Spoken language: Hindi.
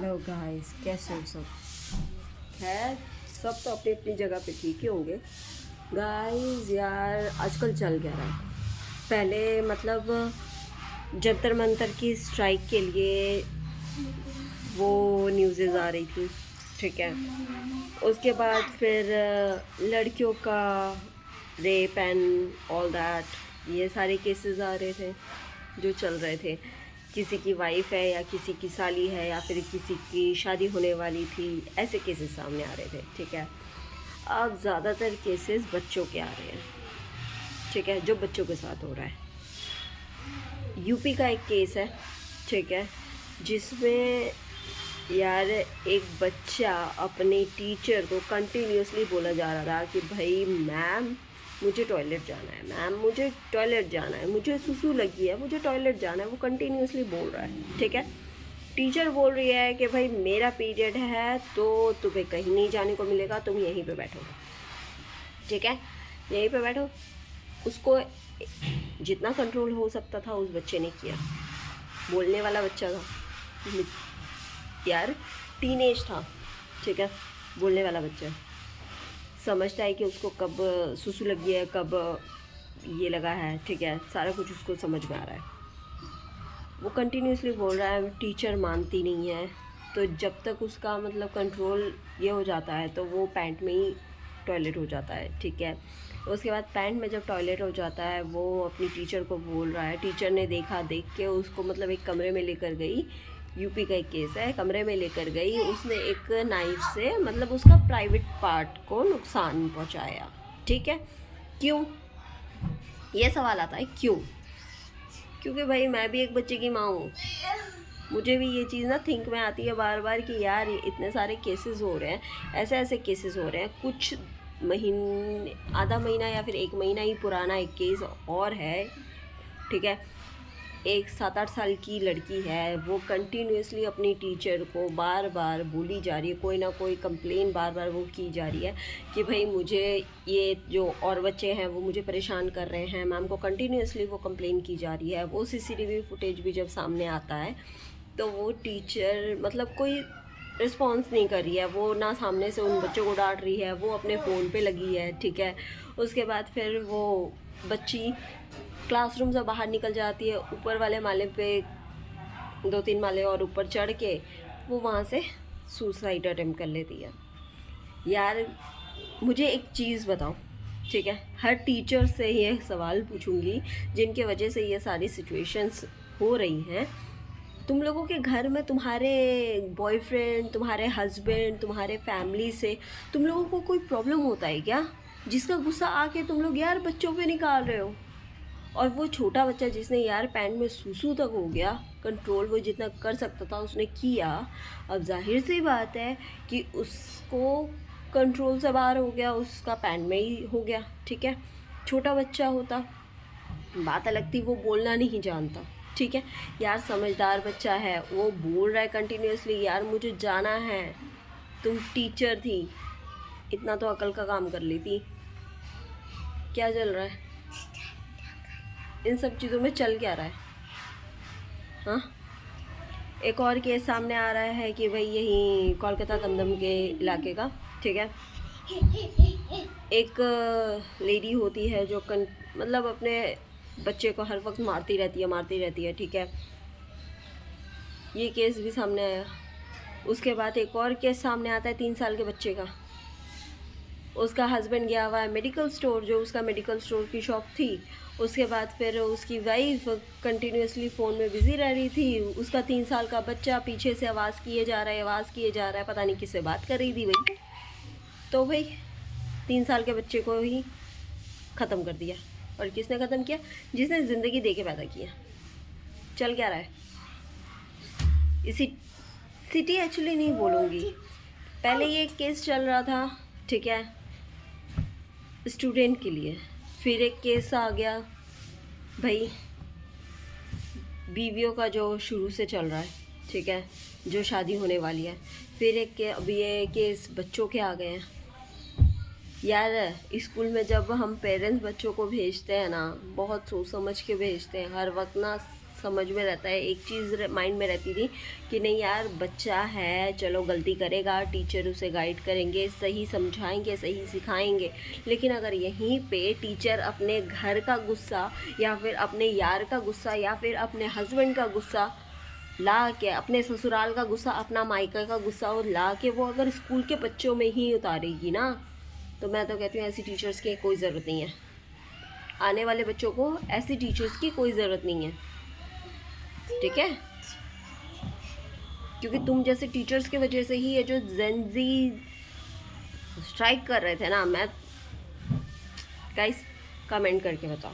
हेलो गाइस, कैसे हो सब? है। सब तो अपनी अपनी जगह पे ठीक ही होंगे। गाइस यार, आजकल चल क्या रहा है? पहले मतलब जंतर मंतर की स्ट्राइक के लिए वो न्यूज़ेज़ आ रही थी, ठीक है। उसके बाद फिर लड़कियों का रेप एंड ऑल दैट, ये सारे केसेस आ रहे थे जो चल रहे थे। किसी की वाइफ है या किसी की साली है या फिर किसी की शादी होने वाली थी, ऐसे केसेस सामने आ रहे थे, ठीक है। अब ज़्यादातर केसेस बच्चों के आ रहे हैं, ठीक है, जो बच्चों के साथ हो रहा है। यूपी का एक केस है, ठीक है, जिसमें यार एक बच्चा अपने टीचर को कंटिन्यूअसली बोला जा रहा था कि भाई मैम मुझे टॉयलेट जाना है, मैम मुझे टॉयलेट जाना है, मुझे सुसु लगी है, मुझे टॉयलेट जाना है। वो कंटिन्यूअसली बोल रहा है, ठीक है। टीचर बोल रही है कि भाई मेरा पीरियड है तो तुम्हें कहीं नहीं जाने को मिलेगा, तुम यहीं पे बैठो, ठीक है, यहीं पे बैठो। उसको जितना कंट्रोल हो सकता था उस बच्चे ने किया। बोलने वाला बच्चा था यार, टीनेज था, ठीक है, बोलने वाला बच्चा समझता है कि उसको कब सुसु लगी है, कब ये लगा है, ठीक है, सारा कुछ उसको समझ में आ रहा है। वो कंटिन्यूसली बोल रहा है, टीचर मानती नहीं है। तो जब तक उसका मतलब कंट्रोल ये हो जाता है तो वो पैंट में ही टॉयलेट हो जाता है, ठीक है। उसके बाद पैंट में जब टॉयलेट हो जाता है वो अपनी टीचर को बोल रहा है। टीचर ने देखा, देख के उसको मतलब एक कमरे में लेकर गई। यूपी का एक केस है, कमरे में लेकर गई, उसने एक नाइफ से मतलब उसका प्राइवेट पार्ट को नुकसान पहुंचाया, ठीक है। क्यों? ये सवाल आता है क्यों? क्योंकि भाई मैं भी एक बच्चे की माँ हूँ। मुझे भी ये चीज़ ना थिंक में आती है बार बार कि यार ये इतने सारे केसेस हो रहे हैं, ऐसे ऐसे केसेस हो रहे हैं। कुछ महीने, आधा महीना या फिर एक महीना ही पुराना एक केस और है, ठीक है। एक 7-8 साल की लड़की है, वो कंटिन्यूसली अपनी टीचर को बार बार बोली जा रही है, कोई ना कोई कंप्लेन बार बार वो की जा रही है कि भाई मुझे ये जो और बच्चे हैं वो मुझे परेशान कर रहे हैं। मैम को कंटिन्यूसली वो कंप्लेन की जा रही है। वो सीसीटीवी फुटेज भी जब सामने आता है तो वो टीचर मतलब कोई रिस्पॉन्स नहीं कर रही है, वो ना सामने से उन बच्चों को डांट रही है, वो अपने फ़ोन पे लगी है, ठीक है। उसके बाद फिर वो बच्ची क्लासरूम से बाहर निकल जाती है, ऊपर वाले माले पे 2-3 माले और ऊपर चढ़ के वो वहाँ से सुसाइड अटेम्प्ट कर लेती है। यार मुझे एक चीज़ बताओ, ठीक है, हर टीचर से ये सवाल पूछूंगी जिनके वजह से ये सारी सिचुएशंस हो रही हैं। तुम लोगों के घर में तुम्हारे बॉयफ्रेंड, तुम्हारे हस्बैंड, तुम्हारे फैमिली से तुम लोगों को कोई प्रॉब्लम होता है क्या, जिसका गुस्सा आके तुम लोग यार बच्चों पे निकाल रहे हो? और वो छोटा बच्चा जिसने यार पैंट में सूसू तक हो गया, कंट्रोल वो जितना कर सकता था उसने किया। अब जाहिर सी बात है कि उसको कंट्रोल से बाहर हो गया, उसका पैंट में ही हो गया, ठीक है। छोटा बच्चा होता बात अलग थी, वो बोलना नहीं जानता, ठीक है। यार समझदार बच्चा है, वो बोल रहा है कंटिन्यूसली यार मुझे जाना है। तुम टीचर थी, इतना तो अकल का काम कर लेती। क्या चल रहा है इन सब चीज़ों में? चल क्या रहा है? हाँ, एक और केस सामने आ रहा है कि भाई यहीं कोलकाता दमदम के इलाके का, ठीक है। एक लेडी होती है जो मतलब अपने बच्चे को हर वक्त मारती रहती है, ठीक है। ये केस भी सामने आया। उसके बाद एक और केस सामने आता है 3 साल के बच्चे का। उसका हस्बैंड गया हुआ है मेडिकल स्टोर, जो उसका मेडिकल स्टोर की शॉप थी। उसके बाद फिर उसकी वाइफ कंटिन्यूसली फ़ोन में बिज़ी रह रही थी। उसका 3 साल का बच्चा पीछे से आवाज़ किए जा रहा है, आवाज़ किए जा रहा है, पता नहीं किससे बात कर रही थी भाई। तो भाई 3 साल के बच्चे को ही ख़त्म कर दिया। और किसने ख़त्म किया? जिसने ज़िंदगी दे के पैदा किया। चल क्या रहा है इसी सिटी एक्चुअली नहीं बोलूँगी, पहले ये केस चल रहा था, ठीक है, स्टूडेंट के लिए। फिर एक केस आ गया भाई बीवियों का जो शुरू से चल रहा है, ठीक है, जो शादी होने वाली है। फिर एक के अब ये केस बच्चों के आ गए हैं। यार स्कूल में जब हम पेरेंट्स बच्चों को भेजते हैं ना, बहुत सोच समझ के भेजते हैं। हर वक्त ना समझ में रहता है, एक चीज़ माइंड में रहती थी कि नहीं यार बच्चा है, चलो गलती करेगा, टीचर उसे गाइड करेंगे, सही समझाएंगे, सही सिखाएंगे। लेकिन अगर यहीं पे टीचर अपने घर का गुस्सा या फिर अपने यार का गुस्सा या फिर अपने हस्बैंड का गुस्सा ला के, अपने ससुराल का गुस्सा, अपना मायका का गुस्सा और ला के वो अगर स्कूल के बच्चों में ही उतारेगी ना, तो मैं तो कहती हूँ ऐसी टीचर्स की कोई ज़रूरत नहीं है। आने वाले बच्चों को ऐसी टीचर्स की कोई ज़रूरत नहीं है, ठीक है? क्योंकि तुम जैसे टीचर्स की वजह से ही ये जो जेनजी स्ट्राइक कर रहे थे ना, मैं गाइस कमेंट करके बताओ।